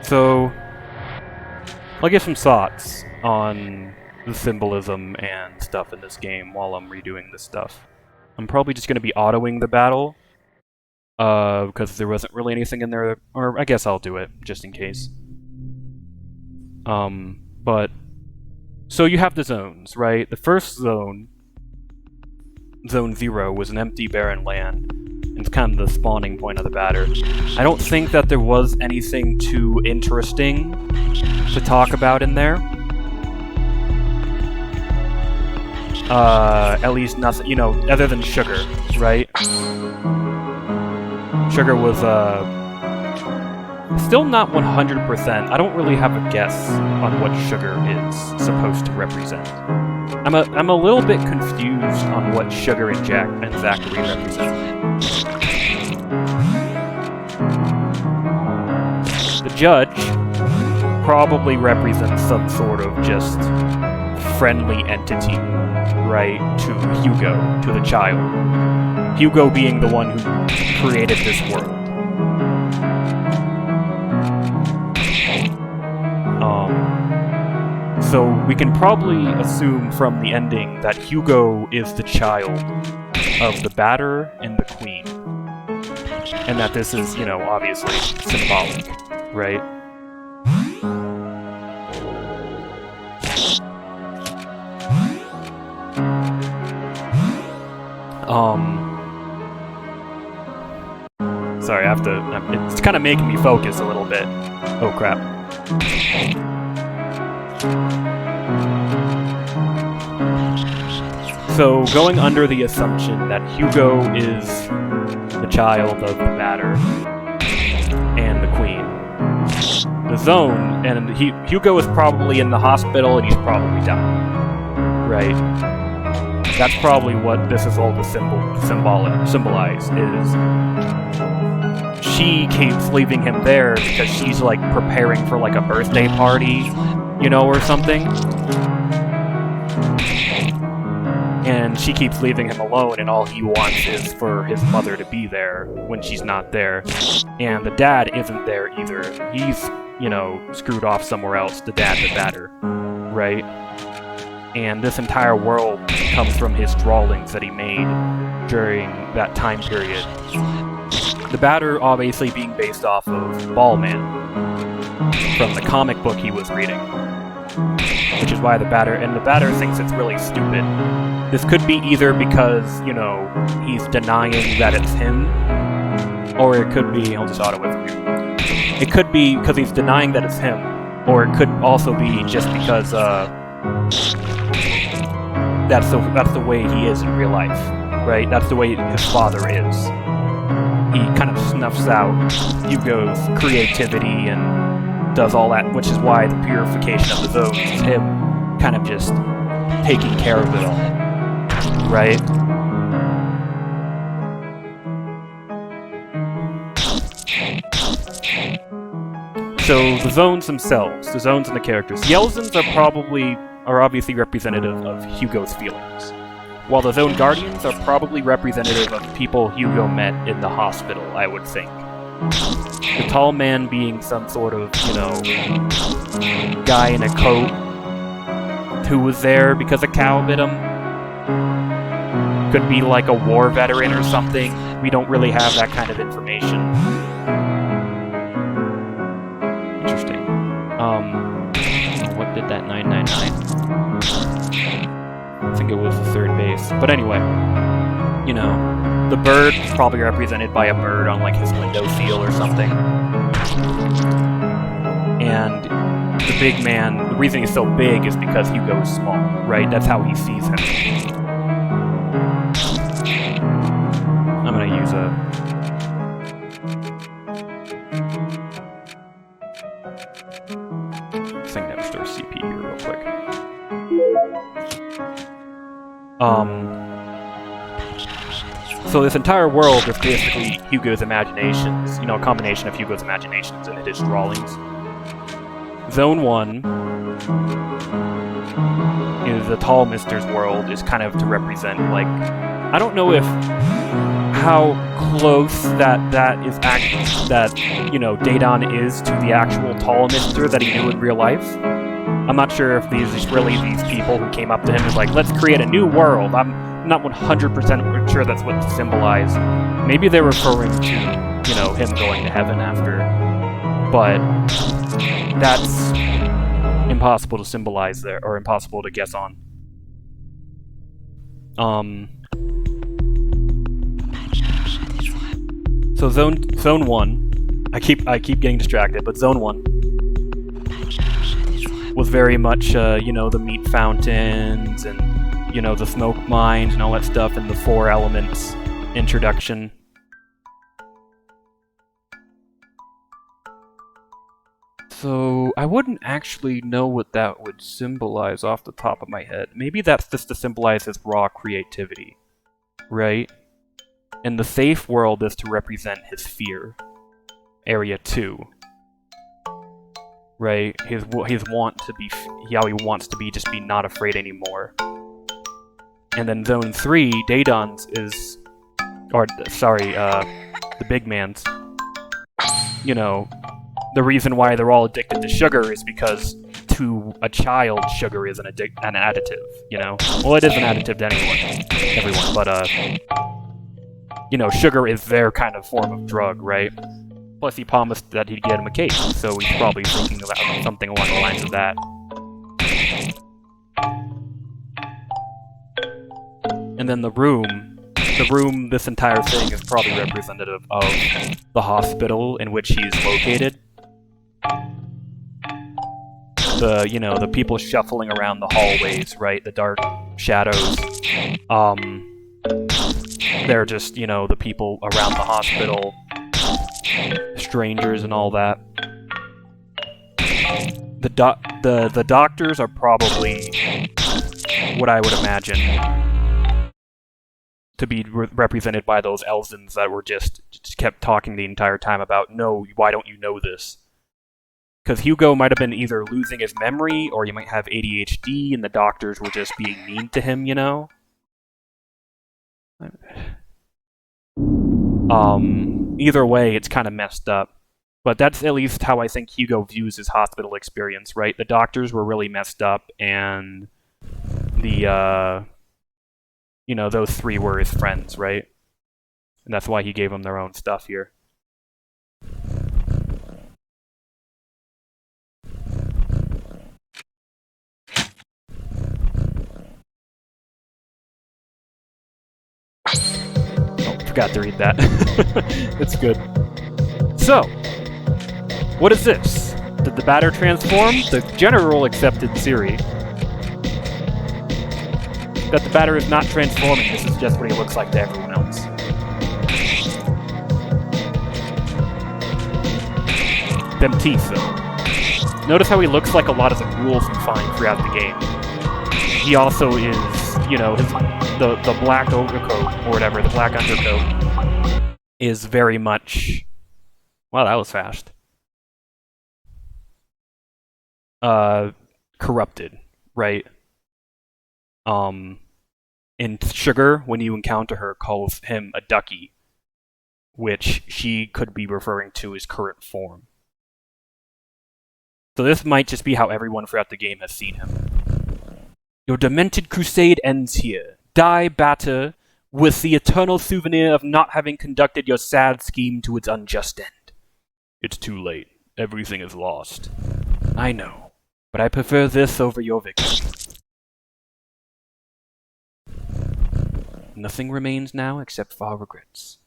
So, I'll give some thoughts on the symbolism and stuff in this game while I'm redoing this stuff. I'm probably just going to be autoing the battle, because there wasn't really anything in there, or I guess I'll do it, just in case. But, so you have the zones, right? The first zone, Zone 0, was an empty, barren land. It's kind of the spawning point of the batter. I don't think that there was anything too interesting to talk about in there. At least nothing, other than sugar, right? Sugar was, still not 100%. I don't really have a guess on what sugar is supposed to represent. I'm a little bit confused on what Sugar and Zachary represent. The judge probably represents some sort of just friendly entity, right, to Hugo, to the child. Hugo being the one who created this world. So we can probably assume from the ending that Hugo is the child of the batter and the queen. And that this is, obviously symbolic, right? Sorry, I have to... It's kind of making me focus a little bit. Oh, crap. So, going under the assumption that Hugo is the child of the batter and the queen. The zone, and Hugo is probably in the hospital and he's probably dying. Right? That's probably what this is all to symbolize, is she keeps leaving him there because she's, like, preparing for, like, a birthday party, or something. And she keeps leaving him alone, and all he wants is for his mother to be there when she's not there. And the dad isn't there either. He's, screwed off somewhere else, the dad, the batter, right? And this entire world comes from his drawings that he made during that time period. The batter obviously being based off of Ballman from the comic book he was reading. Which is why the batter thinks it's really stupid. This could be either because, he's denying that it's him, or it could be, I'll just auto it for you. It could be because he's denying that it's him, or it could also be just because, that's the way he is in real life, right? That's the way his father is. He kind of snuffs out Hugo's creativity and does all that, which is why the purification of the zone is him kind of just taking care of it all, right? So the zones themselves, the zones and the characters. The Yelzins are obviously representative of Hugo's feelings, while the Zone Guardians are probably representative of people Hugo met in the hospital, I would think. The tall man being some sort of, guy in a coat who was there because a cow bit him. Could be like a war veteran or something. We don't really have that kind of information. Interesting. What did that 999? I think it was the third base. But anyway, the bird is probably represented by a bird on, like, his windowsill or something. And the big man, the reason he's so big is because Hugo is small, right? That's how he sees him. I'm gonna use thing that restores CP here real quick. So this entire world is basically Hugo's imaginations, a combination of Hugo's imaginations and his drawings. Zone 1 is the Tall Mister's world, is kind of to represent, like, I don't know how close that is Daedon is to the actual tall Mister that he knew in real life. I'm not sure if these people who came up to him is like, let's create a new world. I'm not 100% sure that's what to symbolize. Maybe they're referring to, him going to heaven after. But that's impossible to symbolize there, or impossible to guess on. So zone 1, I keep getting distracted, but zone 1 was very much, the meat fountains and, the smoke mines and all that stuff, and the 4 elements introduction. So, I wouldn't actually know what that would symbolize off the top of my head. Maybe that's just to symbolize his raw creativity, right? And the safe world is to represent his fear. Area 2. Right? His want to be, how he wants to be, just be not afraid anymore. And then Zone 3, Daedon's is, the big man's. The reason why they're all addicted to sugar is because to a child, sugar is an additive, Well, it is an additive to everyone, but, sugar is their kind of form of drug, right? Plus, he promised that he'd get him a cake, so he's probably thinking about something along the lines of that. And then the room, this entire thing is probably representative of the hospital in which he's located. The people shuffling around the hallways, right? The dark shadows. They're just, the people around the hospital, strangers and all that. The doctors are probably what I would imagine to be represented by those Elzins that were just kept talking the entire time about, no, why don't you know this? Because Hugo might have been either losing his memory, or he might have ADHD, and the doctors were just being mean to him, Either way, it's kind of messed up. But that's at least how I think Hugo views his hospital experience, right? The doctors were really messed up, and the, those 3 were his friends, right? And that's why he gave them their own stuff here. Forgot to read that. It's good. So, what is this? Did the batter transform? The general accepted theory that the batter is not transforming. This is just what he looks like to everyone else. Them teeth, though. Notice how he looks like a lot of the ghouls you find throughout the game. He also is, the black overcoat, or whatever, the black undercoat, is very much... Wow, that was fast. Corrupted, right? And Sugar, when you encounter her, calls him a ducky, which she could be referring to his current form. So this might just be how everyone throughout the game has seen him. Your demented crusade ends here. Die, batter, with the eternal souvenir of not having conducted your sad scheme to its unjust end. It's too late. Everything is lost. I know, but I prefer this over your victory. Nothing remains now except for our regrets.